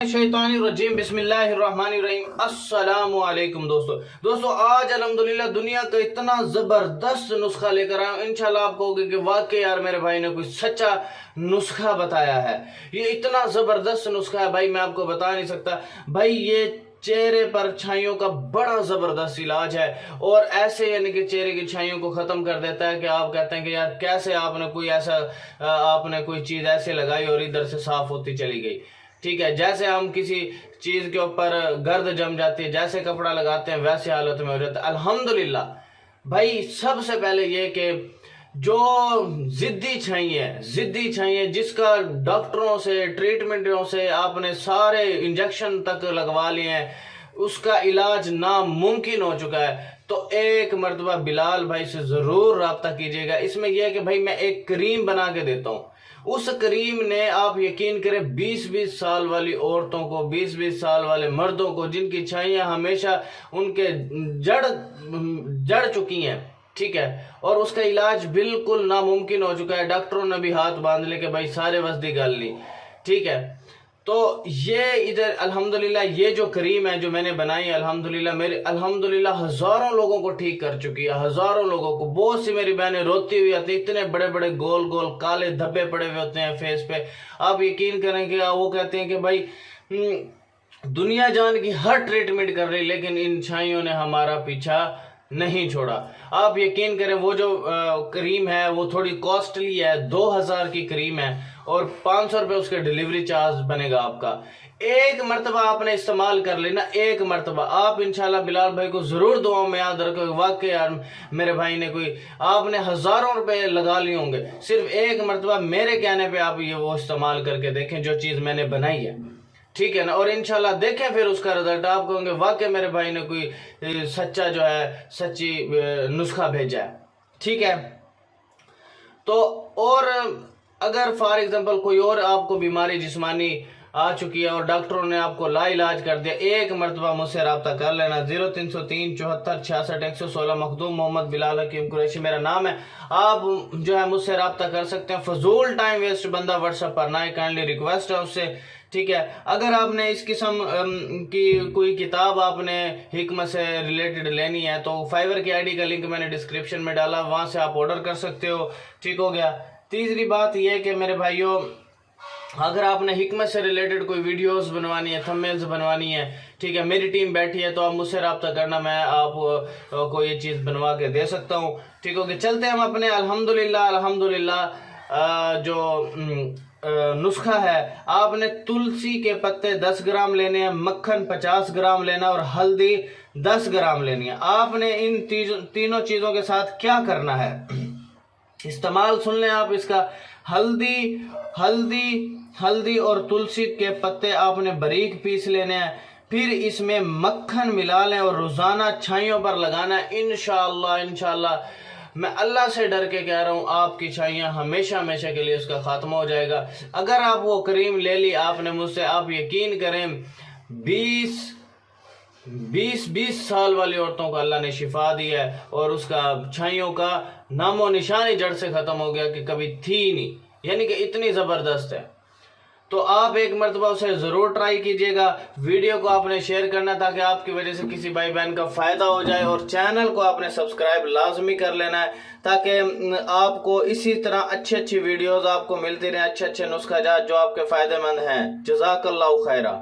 शैतानिर्रजीम बिस्मिल्लाहिर्रहमानिर्रहीम। अस्सलामु अलैकुम दोस्तों आज अल्हम्दुलिल्लाह दुनिया का इतना ज़बरदस्त नुस्खा लेकर आया हूँ। इंशाल्लाह आप कहोगे कि वाकई यार मेरे भाई ने कोई सच्चा नुस्खा बताया है। ये इतना ज़बरदस्त नुस्खा है भाई, मैं आपको बता नहीं सकता भाई। ये चेहरे पर छाइयों का बड़ा ज़बरदस्त इलाज है और ऐसे यानी कि चेहरे की छाइयों को ख़त्म कर देता है कि आप कहते हैं कि यार कैसे आपने कोई चीज़ ऐसे लगाई और इधर से साफ़ होती चली गई। ठीक है, जैसे हम किसी चीज़ के ऊपर गर्द जम जाती है, जैसे कपड़ा लगाते हैं वैसे हालत में हो जाता है। अल्हम्दुलिल्लाह भाई, सबसे पहले ये कि जो ज़िद्दी छाई है जिसका डॉक्टरों से ट्रीटमेंटों से आपने सारे इंजेक्शन तक लगवा लिए हैं, उसका इलाज नामुमकिन हो चुका है, तो एक मर्तबा बिलाल भाई से ज़रूर रब्ता कीजिएगा। इसमें यह है कि भाई मैं एक क्रीम बना के देता हूँ। उस क्रीम ने आप यकीन करें 20-20 साल वाली औरतों को, 20-20 साल वाले मर्दों को जिनकी छाइयाँ हमेशा उनके जड़ चुकी हैं, ठीक है, और उसका इलाज बिल्कुल नामुमकिन हो चुका है। डॉक्टरों ने भी हाथ बांध ले कि भाई सारे वस्दी गल ली, ठीक है। तो ये इधर अल्हम्दुलिल्लाह ये जो क्रीम है जो मैंने बनाई है अल्हम्दुलिल्लाह हज़ारों लोगों को ठीक कर चुकी है, हज़ारों लोगों को। बहुत सी मेरी बहनें रोती हुई आती, इतने बड़े बड़े गोल गोल काले धब्बे पड़े हुए होते हैं फेस पे। आप यकीन करें कि वो कहते हैं कि भाई दुनिया जान की हर ट्रीटमेंट कर रही, लेकिन इन छाइयों ने हमारा पीछा नहीं छोड़ा। आप यकीन करें वो जो क्रीम है वो थोड़ी कॉस्टली है, 2000 की क्रीम है और 500 रुपये उसके डिलीवरी चार्ज बनेगा आपका। एक मरतबा आपने इस्तेमाल कर लेना, एक मरतबा आप इंशाल्लाह बिलाल भाई को ज़रूर दुआओं में याद रखोगे। वाकई यार मेरे भाई ने आपने हज़ारों रुपए लगा लिए होंगे, सिर्फ एक मरतबा मेरे कहने पे आप ये वो इस्तेमाल करके देखें जो चीज़ मैंने बनाई है, ठीक है ना। और इंशाल्लाह देखें फिर उसका रिजल्ट, आप कहोगे वाकई मेरे भाई ने कोई सच्चा जो है सच्ची नुस्खा भेजा है, ठीक है। तो और अगर फॉर एग्जांपल कोई और आपको बीमारी जिस्मानी आ चुकी है और डॉक्टरों ने आपको लाइलाज कर दिया, एक मरतबा मुझसे रब्ता कर लेना। 0303 74 66 116 मखदूम मोहम्मद बिलाल हकीम कुरैशी मेरा नाम है। आप जो है मुझसे रब्ता कर सकते हैं। फजूल टाइम वेस्ट बंदा व्हाट्सएप पर ना, काइंडली रिक्वेस्ट है उससे, ठीक है। अगर आपने इस किस्म की कोई किताब आपने हिकमत से रिलेटेड लेनी है तो फाइवर की आईडी का लिंक मैंने डिस्क्रिप्शन में डाला, वहां से आप ऑर्डर कर सकते हो, ठीक हो गया। तीसरी बात यह है कि मेरे भाइयों, अगर आपने हिकमत से रिलेटेड कोई वीडियोस बनवानी है, थंबनेल्स बनवानी है, ठीक है, मेरी टीम बैठी है तो आप मुझसे रब्ता करना, मैं आपको ये चीज़ बनवा के दे सकता हूँ, ठीक हो गया। चलते हम अपने अल्हम्दुलिल्लाह जो नुस्खा है, आपने तुलसी के पत्ते 10 ग्राम लेने हैं, मक्खन 50 ग्राम लेना और हल्दी 10 ग्राम लेनी है। आपने इन तीनों चीज़ों के साथ क्या करना है, इस्तेमाल सुन लें आप इसका। हल्दी और तुलसी के पत्ते आपने बारीक पीस लेने हैं, फिर इसमें मक्खन मिला लें और रोज़ाना छाइयों पर लगाना है। इंशाल्लाह मैं अल्लाह से डर के कह रहा हूँ, आपकी छाइयाँ हमेशा के लिए उसका खात्मा हो जाएगा। अगर आप वो क्रीम ले ली आपने मुझसे, आप यकीन करें 20 साल वाली औरतों को अल्लाह ने शिफा दी है और उसका छाइयों का नामो निशानी जड़ से ख़त्म हो गया कि कभी थी नहीं, यानी कि इतनी ज़बरदस्त है। तो आप एक मरतबा उसे ज़रूर ट्राई कीजिएगा। वीडियो को आपने शेयर करना ताकि आपकी वजह से किसी भाई बहन का फ़ायदा हो जाए, और चैनल को आपने सब्सक्राइब लाजमी कर लेना है ताकि आपको इसी तरह अच्छी वीडियोज़ आपको मिलती रहें, अच्छे नुस्खा जो आपके फ़ायदेमंद हैं। जज़ाकल्लाहु खैरा।